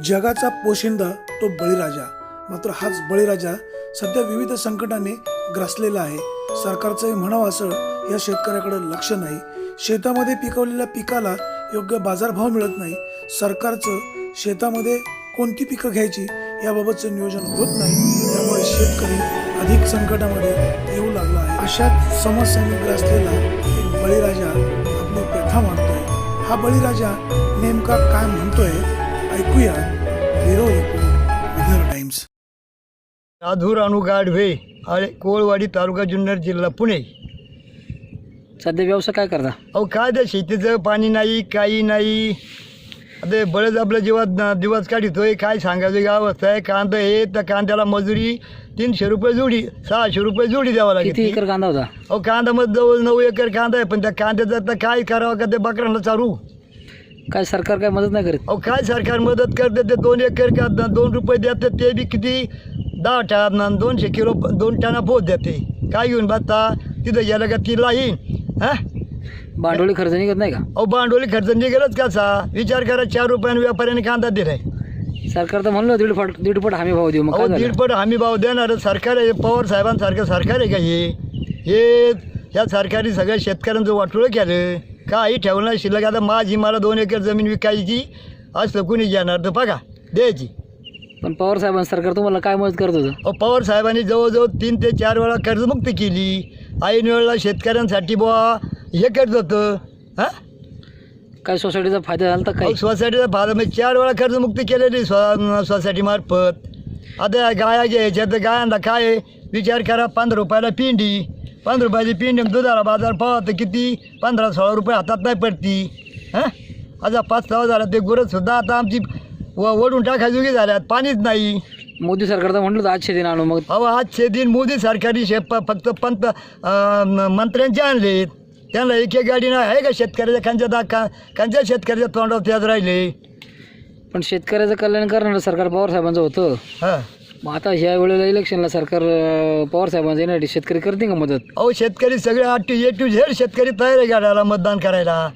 जगाचा पोशिंदा तो बळीराजा. मात्र हाच बळीराजा सध्या विविध संकटाने ग्रासलेला आहे. सरकारचंही म्हणावं असं या शेतकऱ्याकडे लक्ष नाही. शेतामध्ये पिकवलेल्या पिकाला योग्य बाजारभाव मिळत नाही. सरकारचं शेतामध्ये कोणती पिकं घ्यायची याबाबतचं नियोजन होत नाही. त्यामुळे शेतकरी अधिक संकटामध्ये येऊ लागला आहे. अशाच समस्यांनी ग्रासलेला एक बळीराजा आपली व्यथा मांडतोय. हा बळीराजा नेमका काय म्हणतोय ऐकूया. Bureau report, Vidarbha Times. राधूर गाढवे अरे कोळवाडी तालुका जुन्नर जिल्हा पुणे. सध्या व्यवसाय काय करता? अहो काय ते शेतीचं पाणी नाही काही नाही. आता बळच आपल्या दिवस काढितोय. काय सांगायचं गाव आहे. कांदा हे तर कांद्याला मजुरी 300 रुपये जोडी, 600 रुपये जोडी द्यावा लागेल. किती एकर कांदा होता? अहो कांदामध्ये जवळ 9 एकर कांदा आहे. पण त्या कांद्याचं तर काय करावं का ते बकरांना चारू. काय सरकार काय मदत नाही करीत? अहो काय सरकार मदत करते. ते 2 एकर का 2 रुपये देते. ते बी किती 10 टन 200 किलो 2 टना पोत देते. काय घेऊन बसता तिथं गेलं का तिला येईन. हां भांडवली खर्च निघत नाही का? अहो भांडवली खर्च निघेलच कसा. विचार करा 4 रुपयाने व्यापाऱ्याने कांदा दिलाय. सरकार तर म्हणलं दीडपट हमी भाव देऊ. मग अहो काय झालं? 1.5 हमी भाव देणार सरकार आहे. पवार साहेबांसारखं सरकार आहे का हे ह्या सरकारी सगळ्या शेतकऱ्यांचं वाटोळं केलं. काही ठेवलं शिल्लक. आता मला 2 एकर जमीन विकायची असं कुणी घेणार तर बघा द्यायची. पण पवार साहेबांचं सरकार तुम्हाला काय मदत करत होतं? अहो पवार साहेबांनी जवळजवळ 3 ते 4 वेळा कर्जमुक्ती केली. ऐन वेळेला शेतकऱ्यांसाठी बुवा हे करत होतं. हां काय सोसायटीचा फायदा झाला तर काय? सोसायटीचा फायदा म्हणजे 4 वेळा कर्जमुक्ती केलेली सोसायटीमार्फत. आता गाया घ्यायच्या तर गायांना काय विचार करा. 15 रुपयाला पिंडी, 15 रुपयाची पिंडी. दुधाला बाजार पावा तर किती 15-16 रुपये हातात नाही पडती. हां आता 5-6 झाला. ते गुरंसुद्धा आता आमची वडून टाकायची झाल्यात. पाणीच नाही. मोदी सरकार तर म्हटलं आजचे दिन आणू. मग अहो आजचे दिन मोदी सरकारी फक्त मंत्र्यांचे आणलेत. त्यांना एक गाडी नाही आहे का शेतकऱ्याच्या कांच्या शेतकऱ्याच्या तोंडावर त्याच राहिले. पण शेतकऱ्याचं कल्याण करणारं सरकार पवार साहेबांचं होतं. हां मग आता ह्या वेळेला इलेक्शनला सरकार पवार साहेबांचं येण्यासाठी शेतकरी करते का मदत? अहो शेतकरी सगळे A to Z शेतकरी तयार आहे गाड्याला मतदान करायला.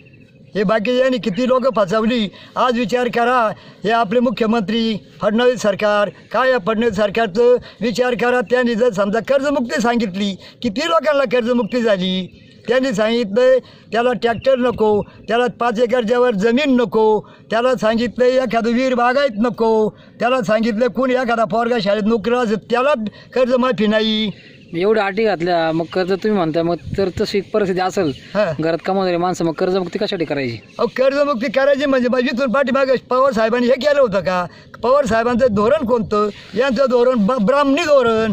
हे बाकीच्यांनी किती लोक फसवली. आज विचार करा. हे आपले मुख्यमंत्री फडणवीस सरकार काय या फडणवीस सरकारचं विचार करा. त्यांनी जर समजा कर्जमुक्ती सांगितली किती लोकांना कर्जमुक्ती झाली. त्यांनी सांगितलं त्याला ट्रॅक्टर नको, त्याला 5 एकरच्यावर जमीन नको, त्याला सांगितलं एखादं विहीर बागायत नको, त्याला सांगितलं कोणी एखादा पोरगा शाळेत नोकरीला असेल त्याला कर्जमाफी नाही. एवढ्या अटी घातल्या. मग कर्ज तुम्ही म्हणताय मग तर तशी परिस्थिती असेल हां घरात कमावणारे माणसं मग कर्जमुक्ती कशासाठी करायची? अहो कर्जमुक्ती करायची म्हणजे इथून पाठीमागे पवार साहेबांनी हे केलं होतं का? पवार साहेबांचं धोरण कोणतं? यांचं धोरण ब्राह्मणी धोरण.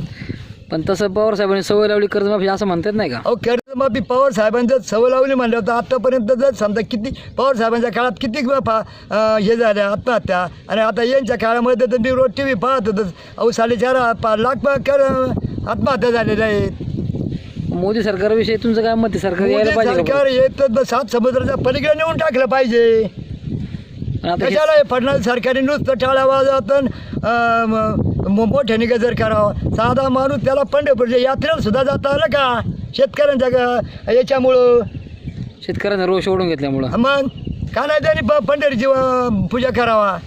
पण तसं पवार साहेबांनी सवय लावली कर्जमाफी असं म्हणतात नाही का? अहो कर्जमाफी पवार साहेबांचं सवय लावली म्हणलं होतं. आत्तापर्यंत जर समजा किती पवार साहेबांच्या काळात किती हे झाल्या आत्महत्या. आणि आता यांच्या काळामध्ये तर मी रोज TV पाहत होतं. अहो 4.5 लाख आत्महत्या झालेल्या आहेत. मोदी सरकारविषयी तुमचं काय मत आहे? सरकार यायला पाहिजे का? सरकार येतं 7 समुद्राच्या पलीकडे नेऊन टाकलं पाहिजे. पण आता कशाला हे फडणवीस सरकारने नुसतं टाळ्या वाजवतं मोठ्याने गजर करावं. साधा माणूस त्याला पंढरपूरच्या यात्रेला सुद्धा जाता आलं का शेतकऱ्यांच्या याच्यामुळं? शेतकऱ्यांना रोष ओढून घेतल्यामुळं मग का नाही त्यांनी पंढरीची पूजा करावा.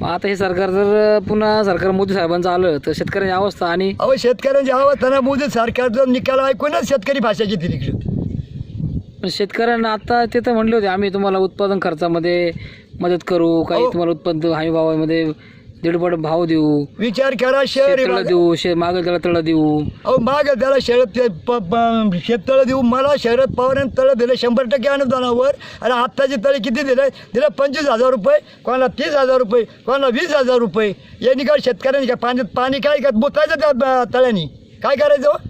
मग आता हे सरकार जर पुन्हा सरकार मोदी साहेबांचं आलं तर शेतकऱ्यांची अवस्था. आणि अहो शेतकऱ्यांची अवस्था मोदी सरकारचं निकाल ऐकूनच शेतकरी भाषा घेतली तिकडे. पण शेतकऱ्यांना आता ते तर म्हणले होते आम्ही तुम्हाला उत्पादन खर्चामध्ये मदत करू, काही तुम्हाला उत्पादन हमी भावामध्ये 1.5 भाव देऊ, विचार करा. शहरी शेततळं देऊ, मागं त्याला तळं देऊ. अहो माग त्याला शेततळं देऊ. मला शरद पवारांनी तळं दिलं 100% अनुदानावर. आणि आत्ताचे तळे किती दिले? 25,000 रुपये, कोणाला 30,000 रुपये, कोणाला 20,000 रुपये. यांनी काय शेतकऱ्यांनी काय पाणी काय का बोतायचं त्या तळ्यानी काय करायचं?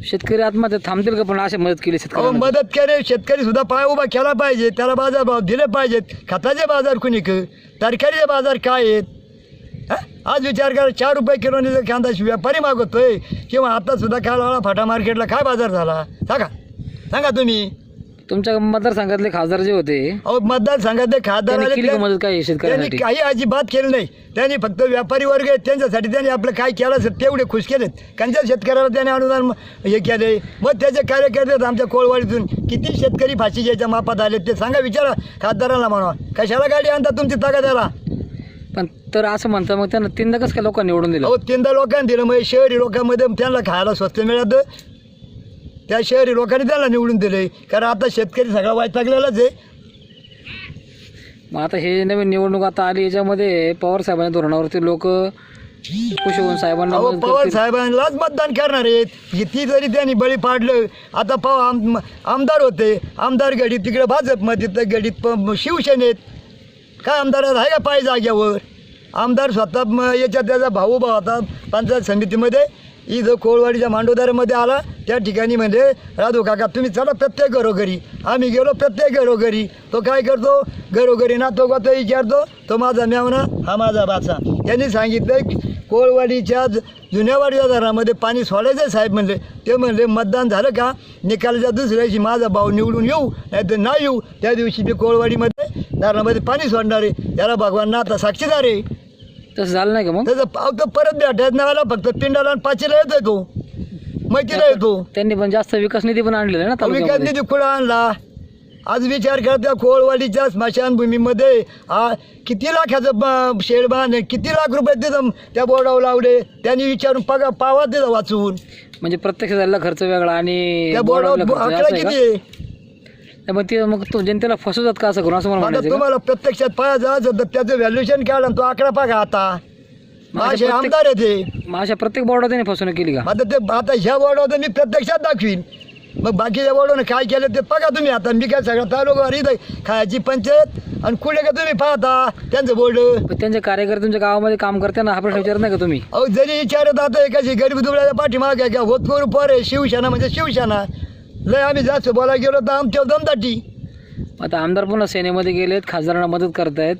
शेतकरी आत्महत्या थांबतील का? पण अशी मदत केली अहो शेतकऱ्यांना. मदत करे. शेतकरी सुद्धा पाय उभा केला पाहिजे. त्याला बाजारभाव दिले पाहिजेत. खताचे बाजार कुणी तरकारीचे बाजार काय आहेत? आज विचार करा 4 रुपये किलोने जर कांदा व्यापारी मागवतोय किंवा आता सुद्धा कालवाला फाटा मार्केटला काय बाजार झाला सांगा तुम्ही. तुमच्या मतदारसंघातले खासदार जे होते अहो मतदारसंघातले खासदार त्यांनी केली का मदत काही त्यांनी शेतकऱ्यांसाठी? काही अजिबात केलं नाही. त्यांनी फक्त व्यापारी वर्ग आहेत त्यांच्यासाठी त्यांनी आपलं काय केलं असेल तेवढे खुश केलेत. त्यांच्या शेतकऱ्याला त्याने अनुदान हे केले. मग त्याचे कार्यकर्ते आमच्या कोळवाडीतून किती शेतकरी फाशी घ्यायच्या मापात आले ते सांगा. विचारा खासदारांना म्हणा कशाला गाडी आणता तुमची ताकद त्याला. पण तर असं म्हणतं मग त्यांना 3दा कसं काय लोकांनी निवडून दिलं? अहो 3दा लोकांनी दिलं, मग शहरी लोकांमध्ये त्यांना खायला स्वस्त मिळतं, त्या शहरी लोकांनी त्यांना निवडून दिले. कारण आता शेतकरी सगळा वैतागलेलाच आहे. मग आता हे नवीन निवडणूक आता आली, याच्यामध्ये पवार साहेबांच्या धोरणावरती लोक खुश होऊन साहेबांना अहो मदत पवार करतील. साहेबांनाच मतदान करणार आहेत. किती जरी त्यांनी बळी पाडलं, आता आमदार होते, आमदार घडीत तिकडे भाजपमध्ये, तर घडीत शिवसेनेत. काय आमदार आहे का पाय जाग्यावर? आमदार स्वतः याच्यात त्याचा भाऊ होता पंचायत समितीमध्ये, इथं कोळवाडीच्या मांडोदारामध्ये आला, त्या ठिकाणी म्हणजे राधू काका तुम्ही चला प्रत्येक घरोघरी. आम्ही गेलो प्रत्येक घरोघरी. तो काय करतो, घरोघरी ना तो गोता विचारतो, तो माझा मेवना हा माझा बाचा. त्यांनी सांगितलं कोळवाडीच्या जुन्यावाडीच्या दारामध्ये पाणी सोडायचं साहेब म्हणले. ते म्हणले मतदान झालं का निकालाच्या दुसऱ्या दिवशी माझा भाऊ निवडून येऊ नाही तर नाही येऊ, त्या दिवशी मी कोळवाडीमध्ये दारामध्ये पाणी सोडणार आहे. याला भगवान आता साक्षीदार आहे. तसं झालं नाही का मग? त्याचं पाव तर परत भेटायचं नाही आला, फक्त पिंडाला आणि पाचीला येतोय तो, मैतीला येतो. त्यांनी पण जास्त विकास निधी पण आणलेला आहे ना विकास तालुक्यामध्ये. निधी कुठं आणला? आज विचार करत्या कोळवाडीच्या स्मशानभूमीमध्ये किती लाखाचं शेड बांधले, किती लाख रुपये तिथं त्या बोर्डावर लावले. त्यांनी विचारून पावा तिथं वाचून. म्हणजे प्रत्यक्ष झालेला खर्च वेगळा आणि त्या बोर्डावरला बोर्डावर खर्च आकडा असं आहे किती का? आहे? मग ते मग तो जनतेला फसवतात का असं करून, असं मला आता म्हणायचं का? तुम्हाला प्रत्यक्षात पाया जायचं तर त्याचं व्हॅल्युएशन काढा आणि तो आकडा बघा. आता माझे आमदार आहे ते. मग अशा प्रत्येक बोर्डावर त्यांनी फसवणूक केली का? आता ह्या बोर्डावर मी प्रत्यक्षात दाखवीन. मग बाकीच्या बोर्डाने काय केलं ते बघा तुम्ही. आता मी काय सगळं तालुक्यावर इथं खायची पंचायत आणि कुठे का तुम्ही पाहता त्यांचं बोर्ड. पण त्यांचे कार्यकर्ते तुमच्या गावामध्ये काम करताना हा प्रश्न विचारत नाही का तुम्ही? अहो जरी विचारत आता एकाची गरीब दुबळ्याच्या पाठीमाग आहे का होत करू पोरे शिवसेना म्हणजे शिवसेना. लय आम्ही जास्त बोलायला गेलो तर आमच्या दमदाटी. आता आमदार पुन्हा सेनेमध्ये गेलेत, खासदारांना मदत करतायत,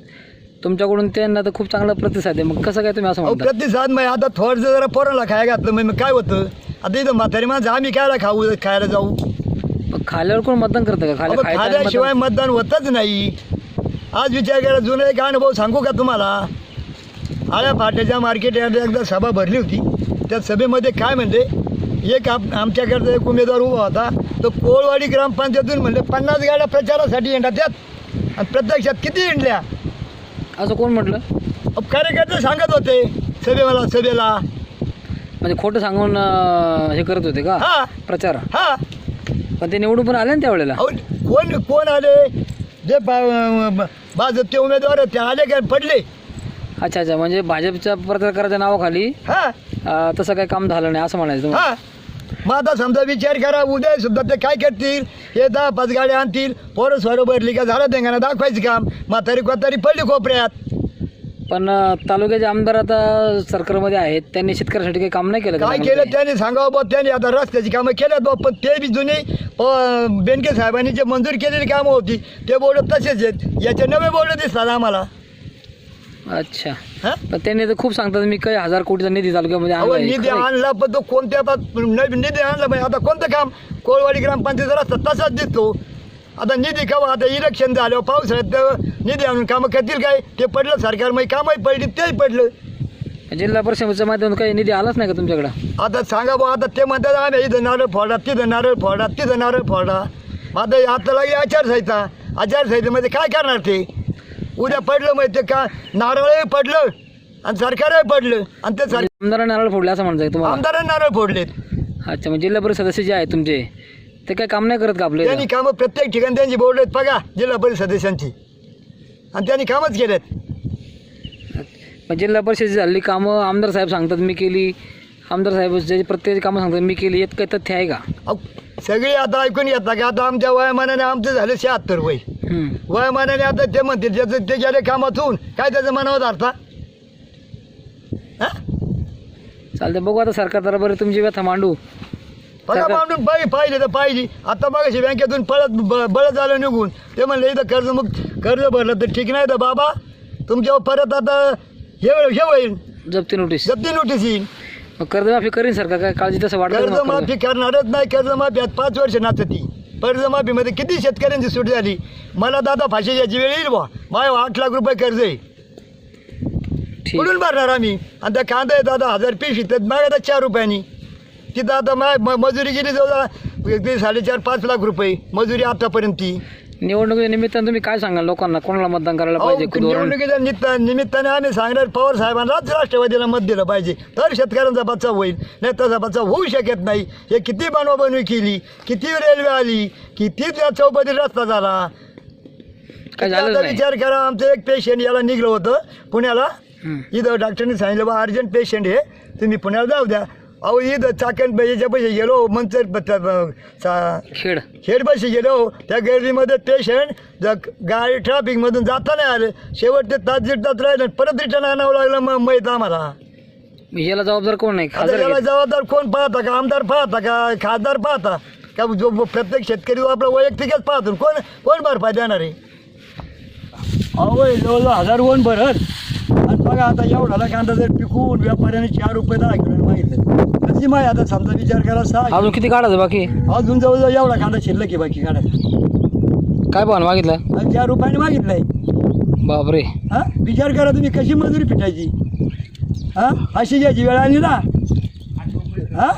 तुमच्याकडून त्यांना तर खूप चांगला प्रतिसाद आहे. मग कसं काय तुम्ही असं अहो म्हणता? प्रतिसाद मग आता थोडंसं जरा पोराला खायला घातलं मग काय होतं. आता इथं म्हातारी माणसं आम्ही कायला खायला जाऊ? मग खाल्यावर कोण मतदान करतं का? अहो, खाल्याशिवाय मतदान होतच नाही. आज विचार करा, जुना एक अनुभव सांगू का तुम्हाला. आळ्या फाट्याच्या मार्केट यार्डला एकदा सभा भरली होती. त्या सभेमध्ये काय म्हणले, एक आमच्याकडचा एक उमेदवार उभा होता, तो कोळवाडी ग्रामपंचायतून म्हणले 50 गाड्या प्रचारासाठी येणार त्यात, आणि प्रत्यक्षात किती हिंडल्या असं कोण म्हटलं? कार्यकर्ते सांगत होते सभेला. म्हणजे खोटं सांगून हे करत होते का हा प्रचार? हा. पण ते निवडून पण आले ना त्यावेळेला. अहो कोण आले जे भाजपचे उमेदवार ते आले का पडले. अच्छा, म्हणजे भाजपच्या प्रचारकाराच्या नावाखाली हा तसं काही काम झालं नाही असं म्हणायचं तुम्हाला? हा. मग आता समजा विचार करा, उद्या सुद्धा ते काय करतील, हे 10-5 गाड्या आणतील, पोरं स्वरं भरली का झालं त्यांना दाखवायचं काम. म्हातारी कोतारी पडली कोपऱ्यात. पण तालुक्याचे आमदार आता सरकारमध्ये आहेत, त्यांनी शेतकऱ्यासाठी काही काम नाही केलं का? काय केलं त्यांनी सांगावं बा. त्यांनी आता रस्त्याची कामं केल्यात बा, पण ते बी जुने बेनके साहेबांनी जे मंजूर केलेली कामं होती ते बोर्ड तसेच आहेत. याचे नवे बोर्ड दिसतात आम्हाला. अच्छा. हा. पण त्यांनी तर खूप सांगतात मी काही 1000 कोटीचा निधी तालुक्यामध्ये अहो आणलाय. निधी खरंय? आणला, पण तो कोणत्या निधी आणला म्हणजे आता कोणतं काम कोळवाडी ग्रामपंचायत रस्ता तसाच दिसतो. आता निधी कवा, आता इलेक्शन झालं पावसाळ्यात निधी आणून कामं करतील काय? ते पडलं सरकार, मग कामही पडली तेही पडलं. जिल्हा परिषदेच्या माध्यमातून काही निधी आलाच नाही का तुमच्याकडं? आता सांगा बा, आता ते म्हणतात आम्ही इथं नारळ फोडा, तिथं नारळ फोडा, तिथं नारळ फोडा. आता लागली आचारसंहितेमध्ये काय करणार ते? उद्या पडलं मग ते का नारळही पडलं आणि सरकारही पडलं आणि ते आमदारांनी नारळ फोडले असं म्हणायचं तुम्हाला? आमदारांनी नारळ फोडलेत. अच्छा, म्हणजे जिल्हा परिषद सदस्य जे आहेत तुमचे ते काही काम नाही करत का आपले? त्यांनी कामं प्रत्येक ठिकाणी त्यांची बोर्ड आहेत बघा जिल्हा परिषद सदस्यांची, आणि त्यांनी कामच केलेत. पण जिल्हा परिषदेची झालेली कामं आमदार साहेब सांगतात मी केली, आमदार साहेब ज्याची प्रत्येक कामं सांगतात मी केली, यात काही तथ्य आहे का? सगळी आता ऐकून येतात का? आता आमच्या वयामानाने आमचं झालं 76 वय. वयामानाने आता ते म्हणतील ज्याचं ते गेले कामातून काय त्याचं मनावर अर्था. चालते, बघू आता सरकार दरबारी तुमची व्यथा मांडू. बघा मांडून पाहिजे तर पाहिजे. आता बघाशी बँकेतून बळत झालं निघून, ते म्हणले इथं कर्ज भरलं तर ठीक नाही तर बाबा तुमच्यावर परत आता हे होईल, जप्ती नोटीस येईल. मग कर्जमाफी करीन सरकार, काय काळजी तसं वाटत? कर्जमाफी करणारच नाही. कर्जमाफी आज 5 वर्ष नाचती. कर्जमाफीमध्ये किती शेतकऱ्यांची सूट झाली. मला दादा फाशी याची वेळ येईल बा, माझ्या 8 लाख रुपये कर्ज आहे, कुठून भरणार आम्ही? आणि त्या कांदा आहे दादा 1000 पिशवी तर मागा 4 रुपयांनी. तिथं आता मजुरी गेली जवळ 4.5-5 लाख रुपये मजुरी आतापर्यंत. ती निवडणुकीच्या निमित्तानं तुम्ही काय सांगाल लोकांना, कोणाला मतदान करायला पाहिजे? धोरण निवडणुकीच्या निमित्ताने आम्ही सांगणार पवार साहेबांनाच राष्ट्रवादीला मत दिलं पाहिजे, तर शेतकऱ्यांचा बचाव होईल, नाही तसा बचाव होऊ शकत नाही. हे किती बनवाबनवी केली, किती रेल्वे आली, किती त्या चौपदी रस्ता झाला, काय झालंच आता नाही. विचार करा. आमचं एक पेशंट याला निघलं होतं पुण्याला, इथं डॉक्टरने सांगितलं बा अर्जंट पेशंट हे, तुम्ही पुण्याला जाऊ द्या. अहो इथं चाकण याच्या पैसे गेलो मंचर खेड खेडपाशी गेलो, त्या गर्दीमध्ये पेशंट गाडी ट्रॅफिकमधून जाता नाही आले, शेवट ते तास दीड तास राहिलं, परत रिटर्न आणावं लागलं. मग माहीत आम्हाला याला जबाबदार कोण नाही? आता खासदार याला जबाबदार कोण पाहता का? आमदार पाहता का? खासदार पाहता का? जो प्रत्येक शेतकरी जो आपला वैयक्तिकच पाहतो, कोण भरपाई देणार आहे? अहो जवळजवळ 1000 कोण भरत. आणि बघा आता एवढाला कांदा जर पिकून व्यापाऱ्याने 4 रुपये 10 किलो मागितलं, कशी माहिती आता समजा विचार करा 6 अजून किती काढायचं बाकी? अजून जवळजवळ एवढा कांदा शिल्लक आहे बाकी काढायचा. काय भाव मागितलं? 4 रुपयाने मागितलंय. बापरे. हां विचार करा तुम्ही, कशी मजुरी पिटायची? हां अशी घ्यायची वेळ आली ना. हां